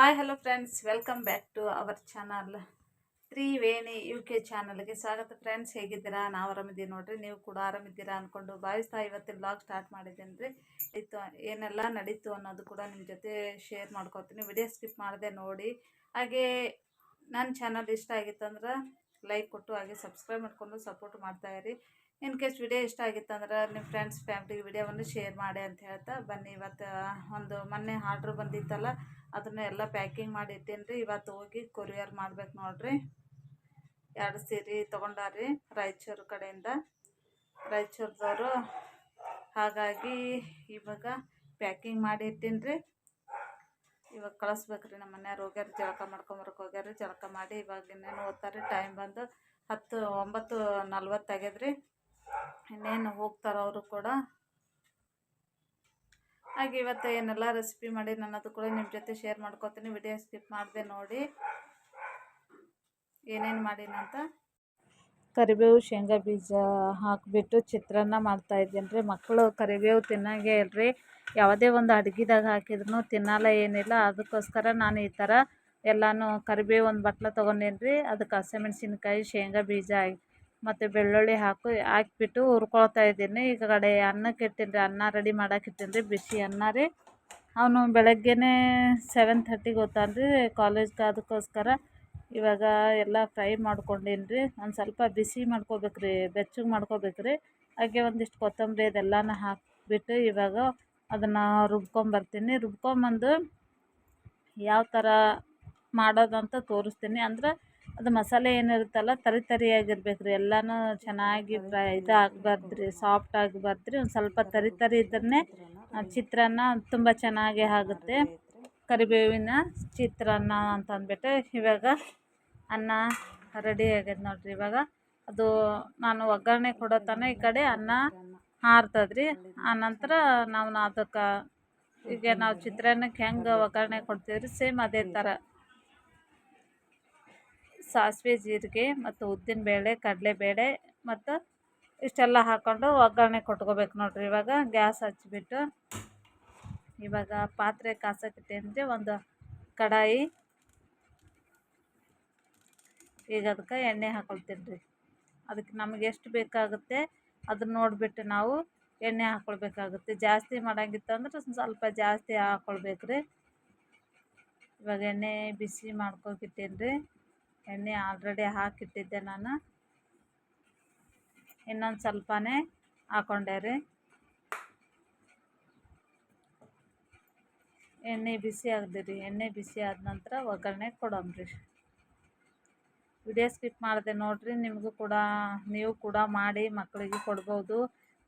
Hi hello friends, welcome back to our channel Triveni UK ಚಾನಲ್ಗೆ ಸ್ವಾಗತ. Friends, ಹೇಗಿದ್ದೀರಾ? ನಾವು ಆರಾಮಿದ್ದೀವಿ ನೋಡ್ರಿ. ನೀವು ಕೂಡ ಆರಾಮಿದ್ದೀರಾ ಅಂದ್ಕೊಂಡು ಭಾವಿಸ್ತಾ ಇವತ್ತಿನ ಬ್ಲಾಗ್ ಸ್ಟಾರ್ಟ್ ಮಾಡಿದ್ದೀನಿ ರೀ. ಏನೆಲ್ಲ ನಡೀತು ಅನ್ನೋದು ಕೂಡ ನಿಮ್ಮ ಜೊತೆ ಶೇರ್ ಮಾಡ್ಕೊತೀನಿ. ವಿಡಿಯೋ ಸ್ಕಿಪ್ ಮಾಡದೆ ನೋಡಿ. ಹಾಗೆ ನನ್ನ ಚಾನಲ್ ಇಷ್ಟ ಆಗಿತ್ತಂದ್ರೆ ಲೈಕ್ ಕೊಟ್ಟು ಹಾಗೆ ಸಬ್ಸ್ಕ್ರೈಬ್ ಮಾಡಿಕೊಂಡು ಸಪೋರ್ಟ್ ಮಾಡ್ತಾಯಿರಿ. ಇನ್ ಕೇಸ್ ವಿಡಿಯೋ ಇಷ್ಟ ಆಗಿತ್ತಂದ್ರೆ ನಿಮ್ಮ ಫ್ರೆಂಡ್ಸ್ ಫ್ಯಾಮಿಲಿಗೆ ವಿಡಿಯೋವನ್ನು ಶೇರ್ ಮಾಡಿ ಅಂತ ಹೇಳ್ತಾ ಬನ್ನಿ. ಇವತ್ತು ಒಂದು ಮೊನ್ನೆ ಆರ್ಡ್ರ್ ಬಂದಿತ್ತಲ್ಲ, ಅದನ್ನ ಎಲ್ಲ ಪ್ಯಾಕಿಂಗ್ ಮಾಡಿ ಇಟ್ಟೇನಿ ರೀ. ಇವತ್ತು ಹೋಗಿ ಕೊರಿಯರ್ ಮಾಡ್ಬೇಕು ನೋಡ್ರಿ. 2 ಸೀರೆ ತೊಗೊಂಡಾರ್ರಿ ರಾಯಚೂರು ಕಡೆಯಿಂದ, ರಾಯಚೂರದವರು. ಹಾಗಾಗಿ ಇವಾಗ ಪ್ಯಾಕಿಂಗ್ ಮಾಡಿ ಇಟ್ಟೀನಿ ರೀ. ಇವಾಗ ಕಳಿಸ್ಬೇಕ್ರಿ. ನಮ್ಮ ಮನೆಯವ್ರು ಹೋಗ್ಯಾರ, ಜಳಕ ಮಾಡ್ಕೊಂಬರಕ್ಕೆ ಹೋಗ್ಯಾರ. ಜಳಕ ಮಾಡಿ ಇವಾಗ ಇನ್ನೇನು ಓದ್ತಾರೆ. ಟೈಮ್ ಬಂದು 9:40 ಆಗ್ಯದ್ರಿ. ಇನ್ನೇನು ಹೋಗ್ತಾರೆ ಅವರು ಕೂಡ. ಹಾಗೆ ಇವತ್ತು ಏನೆಲ್ಲ ರೆಸಿಪಿ ಮಾಡಿ ನನ್ನದು ಕೂಡ ನಿಮ್ಮ ಜೊತೆ ಶೇರ್ ಮಾಡ್ಕೊತೀನಿ. ವಿಡಿಯೋ ಸ್ಕಿಪ್ ಮಾಡದೆ ನೋಡಿ ಏನೇನು ಮಾಡಿನಂತ. ಕರಿಬೇವು ಶೇಂಗಾ ಬೀಜ ಹಾಕಿಬಿಟ್ಟು ಚಿತ್ರಾನ್ನ ಮಾಡ್ತಾಯಿದ್ದೀನಿ ರೀ. ಮಕ್ಕಳು ಕರಿಬೇವು ತಿನ್ನಂಗೆ ಇಲ್ರಿ. ಯಾವುದೇ ಒಂದು ಅಡುಗೆದಾಗ ಹಾಕಿದ್ರು ತಿನ್ನಲ್ಲ, ಏನಿಲ್ಲ. ಅದಕ್ಕೋಸ್ಕರ ನಾನು ಈ ಥರ ಎಲ್ಲನೂ ಕರಿಬೇವು ಒಂದು ಬಟ್ಲ ತೊಗೊಂಡೇನಿ ರೀ. ಅದಕ್ಕೆ ಹಸಿಮೆಣ್ಸಿನ್ಕಾಯಿ, ಶೇಂಗಾ ಬೀಜ ಮತ್ತು ಬೆಳ್ಳುಳ್ಳಿ ಹಾಕಿಬಿಟ್ಟು ಹುರ್ಕೊಳ್ತಾ ಇದ್ದೀನಿ. ಈ ಕಡೆ ಅನ್ನಕ್ಕೆ ಇಟ್ಟೀನಿ ರೀ. ಅನ್ನ ರೆಡಿ ಮಾಡಕ್ಕೆ ಇಟ್ಟೀನಿ ರೀ. ಬಿಸಿ ಅನ್ನ ರೀ. ಅವನು ಬೆಳಗ್ಗೆನೇ 7:30ಗೆ ಹೋಗ್ತಾನೆ ರೀ ಕಾಲೇಜ್ಗೆ. ಅದಕ್ಕೋಸ್ಕರ ಇವಾಗ ಎಲ್ಲ ಫ್ರೈ ಮಾಡ್ಕೊಂಡೀನಿ ರೀ. ಒಂದು ಸ್ವಲ್ಪ ಬಿಸಿ ಮಾಡ್ಕೋಬೇಕ್ರಿ, ಬೆಚ್ಚಗೆ ಮಾಡ್ಕೋಬೇಕ್ರಿ. ಹಾಗೆ ಒಂದಿಷ್ಟು ಕೊತ್ತಂಬರಿ ಅದೆಲ್ಲನ ಹಾಕಿಬಿಟ್ಟು ಇವಾಗ ಅದನ್ನು ರುಬ್ಕೊಂಬರ್ತೀನಿ. ರುಬ್ಕೊಂಬಂದು ಯಾವ ಥರ ಮಾಡೋದಂತ ತೋರಿಸ್ತೀನಿ. ಅಂದ್ರೆ ಅದು ಮಸಾಲೆ ಏನಿರುತ್ತಲ್ಲ ತರಿಯಾಗಿರ್ಬೇಕು ರೀ. ಎಲ್ಲನೂ ಚೆನ್ನಾಗಿ ಇದು ಆಗಬಾರ್ದು ರೀ, ಸಾಫ್ಟ್ ಆಗಬಾರ್ದು ರೀ. ಒಂದು ಸ್ವಲ್ಪ ತರಿ ಇದ್ದರೆ ಚಿತ್ರಾನ್ನ ತುಂಬ ಚೆನ್ನಾಗಿ ಆಗುತ್ತೆ. ಕರಿಬೇವಿನ ಚಿತ್ರಾನ್ನ ಅಂತ ಅಂದ್ಬಿಟ್ಟು ಇವಾಗ ಅನ್ನ ರೆಡಿ ಆಗ್ಯದ ನೋಡ್ರಿ. ಇವಾಗ ಅದು ನಾನು ಒಗ್ಗರಣೆ ಕೊಡೋ ತನಕ ಈ ಕಡೆ ಅನ್ನ ಆರ್ತದ್ರಿ. ಆನಂತರ ನಾವು ಅದಕ್ಕೆ ಈಗ ನಾವು ಚಿತ್ರಾನ್ನಕ್ಕೆ ಹೆಂಗೆ ಒಗ್ಗರಣೆ ಕೊಡ್ತೀವಿ ರೀ, ಸೇಮ್ ಅದೇ ಥರ ಸಾಸಿವೆ, ಜೀರಿಗೆ ಮತ್ತು ಉದ್ದಿನಬೇಳೆ, ಕಡಲೆಬೇಳೆ ಮತ್ತು ಇಷ್ಟೆಲ್ಲ ಹಾಕ್ಕೊಂಡು ಒಗ್ಗರಣೆ ಕೊಟ್ಕೋಬೇಕು ನೋಡ್ರಿ. ಇವಾಗ ಗ್ಯಾಸ್ ಹಚ್ಚಿಬಿಟ್ಟು ಇವಾಗ ಪಾತ್ರೆ ಕಾಸಕ್ಕಿಟ್ಟೇನ್ರಿ, ಒಂದು ಕಡಾಯಿ. ಈಗ ಅದಕ್ಕೆ ಎಣ್ಣೆ ಹಾಕ್ಕೊಳ್ತೀನಿ ರೀ. ಅದಕ್ಕೆ ನಮಗೆ ಎಷ್ಟು ಬೇಕಾಗುತ್ತೆ ಅದನ್ನ ನೋಡಿಬಿಟ್ಟು ನಾವು ಎಣ್ಣೆ ಹಾಕ್ಕೊಳ್ಬೇಕಾಗುತ್ತೆ. ಜಾಸ್ತಿ ಮಾಡೋಂಗಿತ್ತಂದ್ರೆ ಸ್ವಲ್ಪ ಜಾಸ್ತಿ ಹಾಕ್ಕೊಳ್ಬೇಕು ರೀ. ಇವಾಗ ಎಣ್ಣೆ ಬಿಸಿ ಮಾಡ್ಕೊಳ್ತಿಟ್ಟೇನಿ ರೀ. ಎಣ್ಣೆ ಆಲ್ರೆಡಿ ಹಾಕಿಟ್ಟಿದ್ದೆ ನಾನು. ಇನ್ನೊಂದು ಸ್ವಲ್ಪನೇ ಹಾಕ್ಕೊಂಡೆ ರೀ. ಎಣ್ಣೆ ಬಿಸಿ ಆಗದಿರಿ. ಎಣ್ಣೆ ಬಿಸಿ ಆದ ನಂತರ ಒಗ್ಗರಣೆ ಕೊಡೋಮ್ರಿ. ವಿಡಿಯೋ ಸ್ಕಿಪ್ ಮಾಡಿದೆ ನೋಡಿರಿ. ನೀವು ಕೂಡ ಮಾಡಿ ಮಕ್ಕಳಿಗೆ ಕೊಡ್ಬೋದು.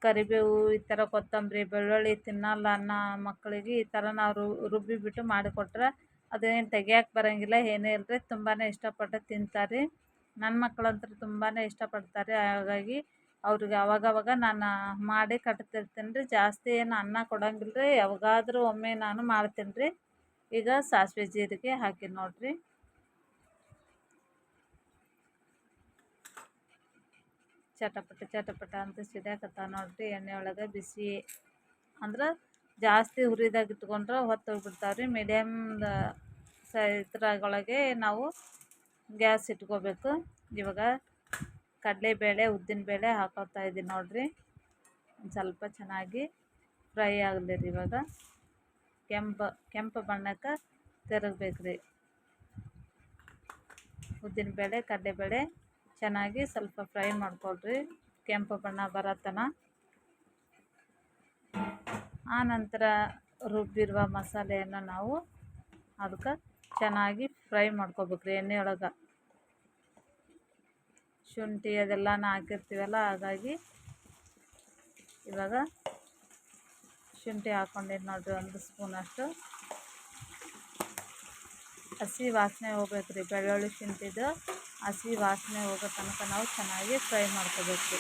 ಕರಿಬೇವು, ಈ ಥರ ಕೊತ್ತಂಬರಿ, ಬೆಳ್ಳುಳ್ಳಿ ತಿನ್ನಲ್ಲ ಅನ್ನೋ ಮಕ್ಕಳಿಗೆ ಈ ಥರ ನಾವು ರುಬ್ಬಿಬಿಟ್ಟು ಮಾಡಿಕೊಟ್ರೆ ಅದೇನು ತೆಗಿಯೋಕೆ ಬರೋಂಗಿಲ್ಲ, ಏನೇ ಇಲ್ಲರಿ, ತುಂಬಾ ಇಷ್ಟಪಟ್ಟು ತಿಂತಾರೆ. ನನ್ನ ಮಕ್ಕಳಂತೂ ತುಂಬಾ ಇಷ್ಟಪಡ್ತಾರೆ. ಹಾಗಾಗಿ ಅವ್ರಿಗೆ ಅವಾಗವಾಗ ನಾನು ಮಾಡಿ ಕಟ್ತಿರ್ತೀನಿ ರೀ. ಜಾಸ್ತಿ ಏನು ಅನ್ನ ಕೊಡೋಂಗಿಲ್ಲ ರೀ. ಯಾವಾಗಾದರೂ ಒಮ್ಮೆ ನಾನು ಮಾಡ್ತೀನಿ ರೀ. ಈಗ ಸಾಸಿವೆ ಜೀರಿಗೆ ಹಾಕಿ ನೋಡಿರಿ. ಚಟಪಟ ಅಂತ ಸಿಡಿಯಾಕತ್ತಾವ ನೋಡ್ರಿ. ಎಣ್ಣೆ ಒಳಗೆ ಬಿಸಿ ಅಂದ್ರೆ ಜಾಸ್ತಿ ಹುರಿದಾಗ ಇಟ್ಕೊಂಡ್ರೆ ಹೊತ್ತೋಗ್ಬಿಡ್ತಾವ್ರಿ. ಮೀಡಿಯಮ್ ಇದ್ರೊಳಗೆ ನಾವು ಗ್ಯಾಸ್ ಇಟ್ಕೋಬೇಕು. ಇವಾಗ ಕಡಲೆಬೇಳೆ, ಉದ್ದಿನಬೇಳೆ ಹಾಕೋತಾ ಇದ್ದೀನಿ ನೋಡ್ರಿ. ಒಂದು ಸ್ವಲ್ಪ ಚೆನ್ನಾಗಿ ಫ್ರೈ ಆಗಲಿ ರೀ. ಇವಾಗ ಕೆಂಪು ಬಣ್ಣಕ್ಕೆ ತಿರುಗಬೇಕು ರೀ. ಉದ್ದಿನಬೇಳೆ, ಕಡಲೆಬೇಳೆ ಚೆನ್ನಾಗಿ ಸ್ವಲ್ಪ ಫ್ರೈ ಮಾಡ್ಕೊಳ್ರಿ, ಕೆಂಪು ಬಣ್ಣ ಬರತ್ತನ. ಆನಂತರ ರುಬ್ಬಿರುವ ಮಸಾಲೆಯನ್ನು ನಾವು ಅದಕ್ಕೆ ಚೆನ್ನಾಗಿ ಫ್ರೈ ಮಾಡ್ಕೋಬೇಕ್ರಿ ಎಣ್ಣೆಯೊಳಗೆ. ಶುಂಠಿ ಅದೆಲ್ಲನ ಹಾಕಿರ್ತೀವಲ್ಲ, ಹಾಗಾಗಿ ಇವಾಗ ಶುಂಠಿ ಹಾಕ್ಕೊಂಡಿದ್ದು ನೋಡ್ರಿ, 1 ಸ್ಪೂನಷ್ಟು. ಹಸಿ ವಾಸನೆ ಹೋಗ್ಬೇಕು ರೀ. ಬೆಳ್ಳುಳ್ಳಿ ಶುಂಠಿದು ಹಸಿ ವಾಸನೆ ಹೋಗೋ ತನಕ ನಾವು ಚೆನ್ನಾಗಿ ಫ್ರೈ ಮಾಡ್ಕೋಬೇಕು.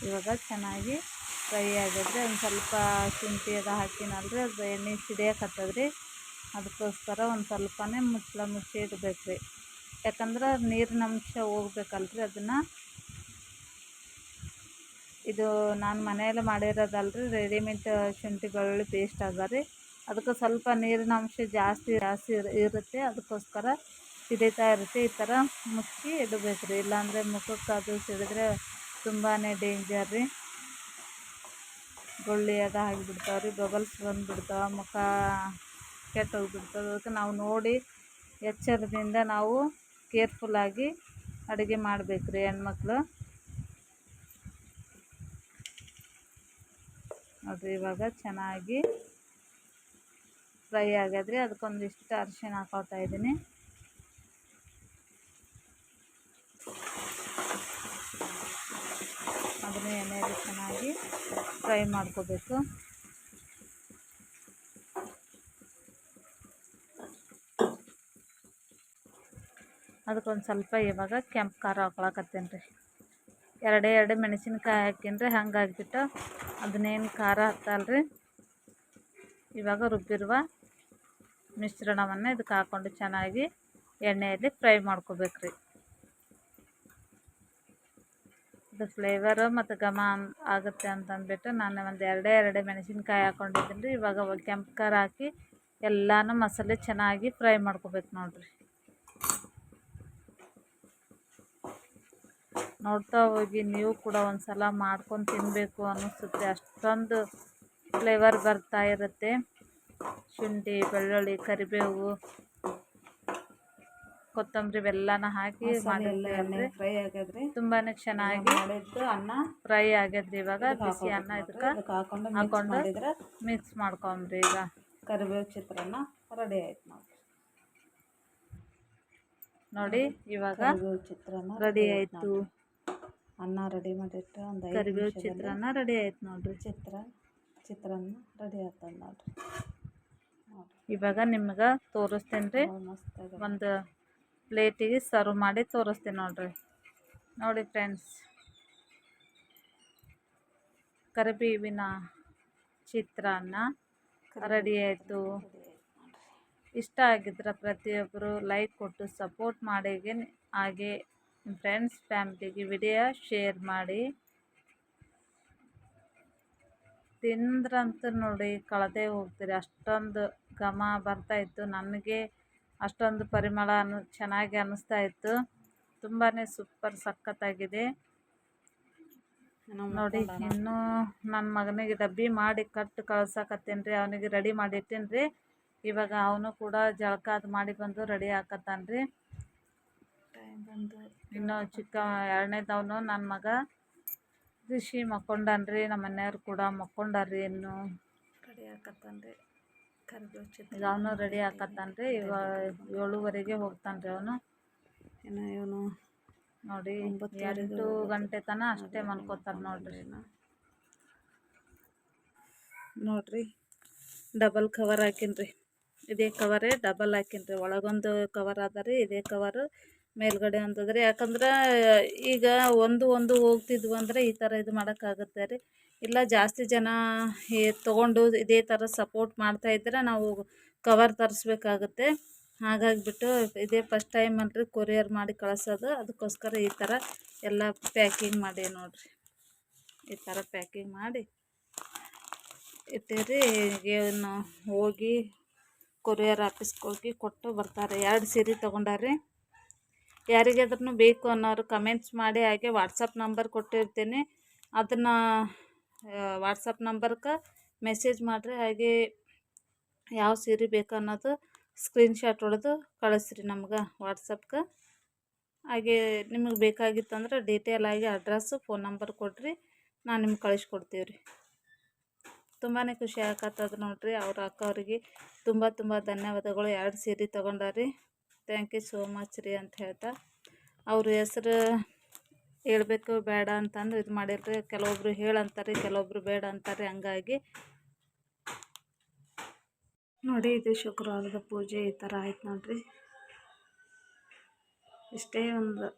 ಇವಾಗ ಚೆನ್ನಾಗಿ ಫ್ರೈ ಆಗಿದ್ರೆ ಒಂದು ಸ್ವಲ್ಪ ಶುಂಠಿ ಅದು ಹಾಕಿನಲ್ರಿ, ಅದು ಎಣ್ಣೆ ಸಿಡಿಯಕತ್ತದ್ರಿ. ಅದಕ್ಕೋಸ್ಕರ ಒಂದು ಸ್ವಲ್ಪನೇ ಮುಚ್ಚಿ ಇಡಬೇಕು ರೀ. ಯಾಕಂದ್ರೆ ನೀರಿನ ಅಂಶ ಹೋಗ್ಬೇಕಲ್ರಿ. ಅದನ್ನು ಇದು ನಾನು ಮನೆಯಲ್ಲೇ ಮಾಡಿರೋದಲ್ರಿ, ರೆಡಿಮೇಡ್ ಶುಂಠಿ ಬೆಳ್ಳುಳ್ಳಿ ಪೇಸ್ಟ್ ಅದ ರೀ. ಅದಕ್ಕೆ ಸ್ವಲ್ಪ ನೀರಿನ ಅಂಶ ಜಾಸ್ತಿ ಇರುತ್ತೆ, ಅದಕ್ಕೋಸ್ಕರ ಸಿಡಿತಾ ಇರುತ್ತೆ. ಈ ಥರ ಮುಚ್ಚಿ ಇಡಬೇಕು ರೀ, ಇಲ್ಲಾಂದರೆ ಮುಖಕ್ಕೆ ಅದು ಸಿಡಿದ್ರೆ ತುಂಬಾ ಡೇಂಜರ್ ರೀ. ಗುಳ್ಳಿ ಅದು ಆಗಿಬಿಡ್ತಾವೆ ರೀ, ಬಬಲ್ಸ್ ಬಂದುಬಿಡ್ತಾವೆ, ಮುಖ ಕೆಟ್ಟೋಗಿಬಿಡ್ತವೆ. ಅದಕ್ಕೆ ನಾವು ನೋಡಿ ಎಚ್ಚರದಿಂದ ನಾವು ಕೇರ್ಫುಲ್ಲಾಗಿ ಅಡುಗೆ ಮಾಡಬೇಕು ರೀ ಹೆಣ್ಮಕ್ಳು. ನೋಡಿರಿ ಇವಾಗ ಚೆನ್ನಾಗಿ ಫ್ರೈ ಆಗ್ಯದ್ರಿ. ಅದಕ್ಕೊಂದಿಷ್ಟು ಅರಿಶಿಣ ಹಾಕೋತಾ ಇದ್ದೀನಿ. ಅದನ್ನು ಎಣ್ಣೆಯಲ್ಲಿ ಚೆನ್ನಾಗಿ ಫ್ರೈ ಮಾಡ್ಕೋಬೇಕು. ಅದಕ್ಕೊಂದು ಸ್ವಲ್ಪ ಇವಾಗ ಕೆಂಪು ಖಾರ ಹಾಕೊಳಕತ್ತೀನಿ ರೀ. ಎರಡು ಮೆಣಸಿನ್ಕಾಯಿ ಹಾಕಿನ್ರಿ, ಹಂಗಾಗಿಬಿಟ್ಟು ಅದನ್ನೇನು ಖಾರ ಹತ್ತಲ್ರಿ. ಇವಾಗ ರುಬ್ಬಿರುವ ಮಿಶ್ರಣವನ್ನು ಇದಕ್ಕೆ ಹಾಕ್ಕೊಂಡು ಚೆನ್ನಾಗಿ ಎಣ್ಣೆಯಲ್ಲಿ ಫ್ರೈ ಮಾಡ್ಕೋಬೇಕು ರೀ. ಇದು ಫ್ಲೇವರು ಮತ್ತು ಘಮ ಆಗುತ್ತೆ ಅಂತಂದ್ಬಿಟ್ಟು ನಾನು ಒಂದು ಎರಡು ಮೆಣಸಿನ್ಕಾಯಿ ಹಾಕ್ಕೊಂಡಿದ್ದೀನಿ ರೀ. ಇವಾಗ ಕೆಂಪು ಖಾರ ಹಾಕಿ ಎಲ್ಲನೂ ಮಸಾಲೆ ಚೆನ್ನಾಗಿ ಫ್ರೈ ಮಾಡ್ಕೋಬೇಕು ನೋಡಿರಿ. ನೋಡ್ತಾ ಹೋಗಿ ನೀವು ಕೂಡ ಒಂದು ಸಲ ಮಾಡ್ಕೊಂಡು ತಿನ್ನಬೇಕು ಅನ್ನಿಸುತ್ತೆ, ಅಷ್ಟೊಂದು ಫ್ಲೇವರ್ ಬರ್ತಾ ಇರುತ್ತೆ. ಶುಂಠಿ, ಬೆಳ್ಳುಳ್ಳಿ, ಕರಿಬೇವು, ಕೊತ್ತಂಬರಿ ಇವೆಲ್ಲನ ಹಾಕಿ ಮಾಡಿರ್ತೀವಲ್ರಿ, ಫ್ರೈ ಆಗ್ಯದ್ರಿ. ತುಂಬಾ ಚೆನ್ನಾಗಿ ಅನ್ನ ಫ್ರೈ ಆಗ್ಯದ್ರಿ. ಇವಾಗ ಬಿಸಿ ಅನ್ನ ಇದಕ್ಕೆ ಹಾಕೊಂಡು ಮಿಕ್ಸ್ ಮಾಡ್ಕೊಂಬ್ರಿ. ಈಗ ಕರಿಬೇವು ಚಿತ್ರಾನ್ನ ರೆಡಿ ಆಯ್ತು ನೋಡಿ. ಇವಾಗ ಚಿತ್ರಾನ್ನ ರೆಡಿ ಆಯಿತು. ಅನ್ನ ರೆಡಿ ಮಾಡಿಟ್ಟು ಒಂದು ಕರಿಬೇವು ಚಿತ್ರಾನ್ನ ರೆಡಿ ಆಯ್ತು ನೋಡಿರಿ. ಚಿತ್ರಾನ್ನ ರೆಡಿ ಆಗ್ತದೆ ನೋಡಿರಿ. ಇವಾಗ ನಿಮ್ಗೆ ತೋರಿಸ್ತೇನೆ ರೀ, ಒಂದು ಪ್ಲೇಟಿಗೆ ಸರ್ವ್ ಮಾಡಿ ತೋರಿಸ್ತೀನಿ ನೋಡಿರಿ. ನೋಡಿ ಫ್ರೆಂಡ್ಸ್, ಕರಿಬೇವಿನ ಚಿತ್ರಾನ್ನ ರೆಡಿ ಆಯಿತು. ಇಷ್ಟ ಆಗಿದ್ರೆ ಪ್ರತಿಯೊಬ್ಬರು ಲೈಕ್ ಕೊಟ್ಟು ಸಪೋರ್ಟ್ ಮಾಡಿ. ಹಾಗೆ ಫ್ರೆಂಡ್ಸ್ ಫ್ಯಾಮಿಲಿಗೆ ವಿಡಿಯೋ ಶೇರ್ ಮಾಡಿ. ತಿಂದ್ರಂತೂ ನೋಡಿ ಕಳೆದೇ ಹೋಗ್ತೀರಿ, ಅಷ್ಟೊಂದು ಘಮ ಬರ್ತಾಯಿತ್ತು. ನನಗೆ ಅಷ್ಟೊಂದು ಪರಿಮಳ ಚೆನ್ನಾಗಿ ಅನ್ನಿಸ್ತಾ ಇತ್ತು. ತುಂಬಾ ಸೂಪರ್ ಸಖತ್ತಾಗಿದೆ ನೋಡಿ. ಇನ್ನೂ ನನ್ನ ಮಗನಿಗೆ ಡಬ್ಬಿ ಮಾಡಿ ಕಳ್ಸಕತ್ತೇನೆ ರೀ. ಅವನಿಗೆ ರೆಡಿ ಮಾಡಿಟ್ಟೇನೆ ರೀ. ಇವಾಗ ಅವನು ಕೂಡ ಜಳಕ ಅದು ಮಾಡಿ ಬಂದು ರೆಡಿ ಹಾಕತ್ತಾನ ರೀ. ಇನ್ನೂ ಚಿಕ್ಕ ಎರಡನೇದವನು ನನ್ನ ಮಗ ರಿಷಿ ಮಕ್ಕೊಂಡಾನ್ರಿ. ನಮ್ಮ ಮನೆಯವ್ರು ಕೂಡ ಮಕ್ಕೊಂಡಾರ್ರಿ. ಇನ್ನು ರೆಡಿ ಹಾಕತ್ತಾನ್ರಿ. ಈಗ ಅವನು ರೆಡಿ ಹಾಕತ್ತಾನ್ರಿ. ಇವಾಗ 7:30ಗೆ ಹೋಗ್ತಾನ್ರಿ ಅವನು. ಇನ್ನು ಇವನು ನೋಡಿ 8 ಗಂಟೆ ತನಕ ಅಷ್ಟೇ ಮಲ್ಕೋತಾರೆ ನೋಡ್ರಿ. ಡಬಲ್ ಕವರ್ ಹಾಕಿನ್ರಿ. ಇದೇ ಕವರೇ ಡಬಲ್ ಹಾಕಿನ್ರಿ. ಒಳಗೊಂದು ಕವರ್ ಅದ ರೀ, ಇದೇ ಕವರು ಮೇಲ್ಗಡೆ ಅಂತದ್ರಿ. ಯಾಕಂದ್ರೆ ಈಗ ಒಂದು ಹೋಗ್ತಿದ್ವು ಅಂದರೆ ಈ ಥರ ಇದು ಮಾಡೋಕ್ಕಾಗುತ್ತೆ ರೀ. ಇಲ್ಲ ಜಾಸ್ತಿ ಜನ ತೊಗೊಂಡು ಇದೇ ಥರ ಸಪೋರ್ಟ್ ಮಾಡ್ತಾಯಿದ್ರೆ ನಾವು ಕವರ್ ತರಿಸ್ಬೇಕಾಗುತ್ತೆ. ಹಾಗಾಗಿಬಿಟ್ಟು ಇದೇ ಫಸ್ಟ್ ಟೈಮ್ ಅಲ್ರಿ ಕೊರಿಯರ್ ಮಾಡಿ ಕಳಿಸೋದು. ಅದಕ್ಕೋಸ್ಕರ ಈ ಥರ ಎಲ್ಲ ಪ್ಯಾಕಿಂಗ್ ಮಾಡಿ ನೋಡಿರಿ. ಈ ಥರ ಪ್ಯಾಕಿಂಗ್ ಮಾಡಿ ಇಟ್ಟಿರಿ. ಇವನು ಹೋಗಿ ಕೊರಿಯರ್ ಆಫೀಸ್ಗೆ ಹೋಗಿ ಕೊಟ್ಟು ಬರ್ತಾರೆ. 2 ಸೀರೆ ತೊಗೊಂಡಾರ್ರಿ. ಯಾರಿಗಾದ್ರೂ ಬೇಕು ಅನ್ನೋರು ಕಮೆಂಟ್ಸ್ ಮಾಡಿ. ಹಾಗೆ ವಾಟ್ಸಪ್ ನಂಬರ್ ಕೊಟ್ಟಿರ್ತೀನಿ, ಅದನ್ನು ವಾಟ್ಸಪ್ ನಂಬರ್ಗೆ ಮೆಸೇಜ್ ಮಾಡಿರಿ. ಹಾಗೆ ಯಾವ ಸೀರೆ ಬೇಕು ಅನ್ನೋದು ಸ್ಕ್ರೀನ್ಶಾಟ್ ಹೊಡೆದು ಕಳಿಸ್ರಿ ನಮ್ಗೆ ವಾಟ್ಸಪ್ಗೆ. ಹಾಗೆ ನಿಮಗೆ ಬೇಕಾಗಿತ್ತಂದ್ರೆ ಡೀಟೇಲಾಗಿ ಅಡ್ರೆಸ್ಸು ಫೋನ್ ನಂಬರ್ ಕೊಡ್ರಿ, ನಾನು ನಿಮ್ಗೆ ಕಳಿಸ್ಕೊಡ್ತೀವಿ ರೀ. ತುಂಬಾ ಖುಷಿ ಆಗತ್ತದ ನೋಡಿರಿ. ಅವ್ರ ಅಕ್ಕವ್ರಿಗೆ ತುಂಬ ಧನ್ಯವಾದಗಳು. 2 ಸೀರೆ ತೊಗೊಂಡಾರ್ರಿ. ಥ್ಯಾಂಕ್ ಯು ಸೋ ಮಚ್ ರೀ ಅಂತ ಹೇಳ್ತಾ, ಅವ್ರ ಹೆಸ್ರು ಹೇಳ್ಬೇಕು ಬೇಡ ಅಂತಂದ್ರೆ ಇದು ಮಾಡಿಲ್ರಿ. ಕೆಲವೊಬ್ರು ಹೇಳಂತಾರೆ, ಕೆಲವೊಬ್ರು ಬೇಡ ಅಂತಾರೆ. ಹಂಗಾಗಿ ನೋಡಿ, ಇದು ಶುಕ್ರವಾರದ ಪೂಜೆ ಈ ಥರ ಆಯ್ತು ನೋಡ್ರಿ. ಇಷ್ಟೇ ಒಂದು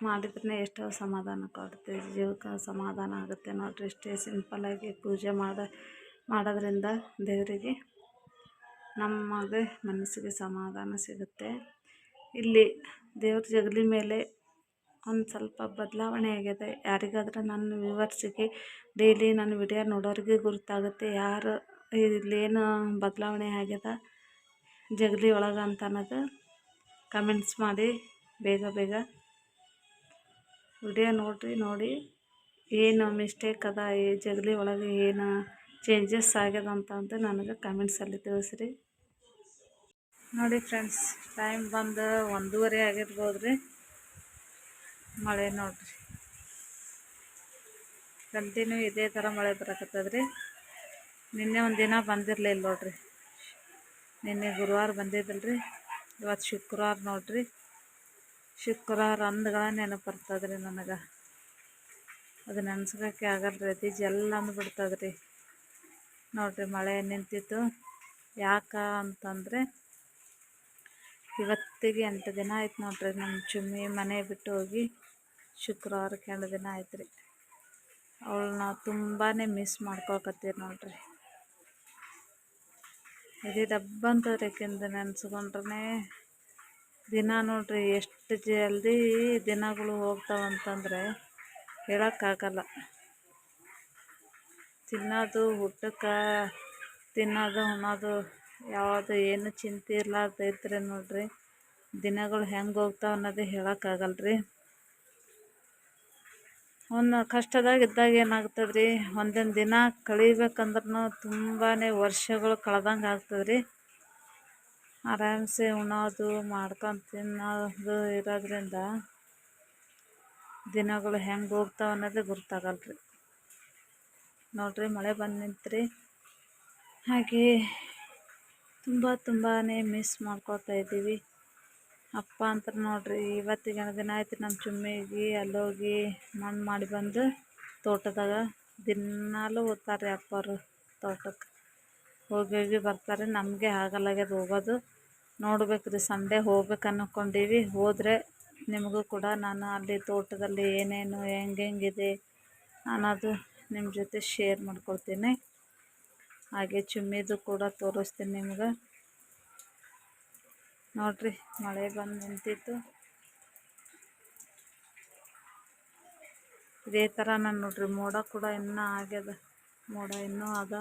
ಮಾಡಿದ್ರೆ ಎಷ್ಟೋ ಸಮಾಧಾನ ಕೊಡುತ್ತೆ, ಜೀವಕ್ಕೆ ಸಮಾಧಾನ ಆಗುತ್ತೆ ನೋಡ್ರಿ. ಇಷ್ಟೇ ಸಿಂಪಲ್ಲಾಗಿ ಪೂಜೆ ಮಾಡೋದ್ರಿಂದ ದೇವರಿಗೆ ನಮಗೆ ಮನಸ್ಸಿಗೆ ಸಮಾಧಾನ ಸಿಗುತ್ತೆ. ಇಲ್ಲಿ ದೇವ್ರ ಜಗಲಿ ಮೇಲೆ ಒಂದು ಸ್ವಲ್ಪ ಬದಲಾವಣೆ ಆಗಿದೆ. ಯಾರಿಗಾದ್ರೆ ನನ್ನ ವ್ಯೂವರ್ಸಿಗೆ ಡೈಲಿ ನನ್ನ ವಿಡಿಯೋ ನೋಡೋರಿಗೆ ಗುರುತಾಗುತ್ತೆ ಯಾರು ಇಲ್ಲೇನು ಬದಲಾವಣೆ ಆಗ್ಯದ ಜಗಲಿ ಒಳಗೆ ಅಂತ ಅನ್ನೋದು ಕಮೆಂಟ್ಸ್ ಮಾಡಿ ಬೇಗ ಬೇಗ ವಿಡಿಯೋ ನೋಡಿ ಏನು ಮಿಸ್ಟೇಕ್ ಅದ ಈ ಜಗಲಿ ಒಳಗೆ ಏನು ಚೇಂಜಸ್ ಆಗ್ಯದ ಅಂತ ನನಗೆ ಕಮೆಂಟ್ಸಲ್ಲಿ ತಿಳಿಸ್ರಿ. ನೋಡಿ ಫ್ರೆಂಡ್ಸ್, ಟೈಮ್ ಬಂದು 1:30 ಆಗಿರ್ಬೋದು ರೀ. ಮಳೆ ನೋಡ್ರಿ ಕಂಟಿನ್ಯೂ ಇದೇ ಥರ ಮಳೆ ಬರಕತ್ತದ್ರಿ. ನಿನ್ನೆ ಒಂದು ದಿನ ಬಂದಿರಲಿಲ್ಲ ನೋಡ್ರಿ. ನಿನ್ನೆ ಗುರುವಾರ ಬಂದಿದ್ದಿಲ್ರಿ, ಇವತ್ತು ಶುಕ್ರವಾರ ನೋಡ್ರಿ. ಶುಕ್ರವಾರ ಅಂದ್ಗಳ ನೆನಪು ಬರ್ತದ್ರಿ ನನಗೆ. ಅದು ನೆನ್ಸ್ಕೊಳಕ್ಕೆ ಆಗಲ್ರಿ, ಅದು ಜಲ್ಲ ಅಂದ್ಬಿಡ್ತದ್ರಿ. ನೋಡ್ರಿ ಮಳೆ ನಿಂತಿತ್ತು. ಯಾಕೆ ಅಂತಂದರೆ ಇವತ್ತಿಗೆ 8 ದಿನ ಆಯ್ತು ನೋಡ್ರಿ ನಮ್ಮ ಚುಮ್ಮಿ ಮನೆ ಬಿಟ್ಟು ಹೋಗಿ. ಶುಕ್ರವಾರಕ್ಕೆ 2 ದಿನ ಆಯ್ತು ರೀ. ಅವಳನ್ನ ತುಂಬಾ ಮಿಸ್ ಮಾಡ್ಕೊಳಕತ್ತೀರಿ ನೋಡ್ರಿ. ಇಡೀ ಡಬ್ಬಂತದ್ರಿ ಆಕಿಂದು ನೆನ್ಸ್ಕೊಂಡ್ರೆ. ದಿನ ನೋಡ್ರಿ ಎಷ್ಟು ಜಲ್ದಿ ದಿನಗಳು ಹೋಗ್ತಾವಂತಂದರೆ ಹೇಳೋಕ್ಕಾಗಲ್ಲ. ತಿನ್ನೋದು ಊಟಕ್ಕೆ ತಿನ್ನೋದು ಉಣ್ಣೋದು ಯಾವುದು ಏನು ಚಿಂತೆ ಇರ್ಲಾರ್ದು ಐತ್ರಿ ನೋಡ್ರಿ. ದಿನಗಳು ಹೆಂಗೆ ಹೋಗ್ತಾವ ಅನ್ನೋದೇ ಹೇಳೋಕ್ಕಾಗಲ್ರಿ. ಒಂದು ಕಷ್ಟದಾಗ ಇದ್ದಾಗ ಏನಾಗ್ತದ್ರಿ, ಒಂದೊಂದು ದಿನ ಕಳಿಬೇಕಂದ್ರೂ ತುಂಬಾ ವರ್ಷಗಳು ಕಳೆದಂಗೆ ಆಗ್ತದ್ರಿ. ಆರಾಮ್ಸೆ ಉಣ್ಣೋದು ಮಾಡ್ಕೊಂಡು ತಿನ್ನೋದು ಇರೋದ್ರಿಂದ ದಿನಗಳು ಹೆಂಗೆ ಹೋಗ್ತಾವ ಅನ್ನೋದೇ ಗೊತ್ತಾಗಲ್ರಿ. ನೋಡ್ರಿ ಮಳೆ ಬಂದು ನಿಂತ್ರಿ. ಹಾಗೆ ತುಂಬಾ ಮಿಸ್ ಮಾಡ್ಕೊತಾ ಇದ್ದೀವಿ. ಅಪ್ಪ ಅಂತ ನೋಡ್ರಿ ಇವತ್ತಿಗೆ 2 ದಿನ ಆಯ್ತು ನಮ್ಮ ಚುಮ್ಮಿಗೆ ಅಲ್ಲೋಗಿ ಮಣ್ಣು ಮಾಡಿ ಬಂದು ತೋಟದಾಗ ದಿನಾಲೂ ಹೋಗ್ತಾರೆ ಅಪ್ಪರು ತೋಟಕ್ಕೆ. ಹೋಗಿ ಬರ್ತಾರೆ. ನಮಗೆ ಆಗಲ್ಲಾಗ್ಯದ ಹೋಗೋದು. ನೋಡ್ಬೇಕ್ರಿ, ಸಂಡೇ ಹೋಗ್ಬೇಕು ಅಂದ್ಕೊಂಡೀವಿ. ಹೋದರೆ ನಿಮಗೂ ಕೂಡ ನಾನು ಅಲ್ಲಿ ತೋಟದಲ್ಲಿ ಏನೇನು ಹೆಂಗೆಂಗಿದೆ ಅನ್ನೋದು ನಿಮ್ಮ ಜೊತೆ ಶೇರ್ ಮಾಡ್ಕೊಳ್ತೀನಿ. ಹಾಗೆ ಚುಮ್ಮಿದು ಕೂಡ ತೋರಿಸ್ತೀನಿ ನಿಮ್ಗೆ. ನೋಡ್ರಿ ಮಳೆ ಬಂದು ನಿಂತಿತ್ತು. ಇದೇ ಥರ ನಾನು ನೋಡ್ರಿ ಮೋಡ ಕೂಡ ಇನ್ನೂ ಆಗ್ಯದ. ಮೋಡ ಇನ್ನೂ ಅದ.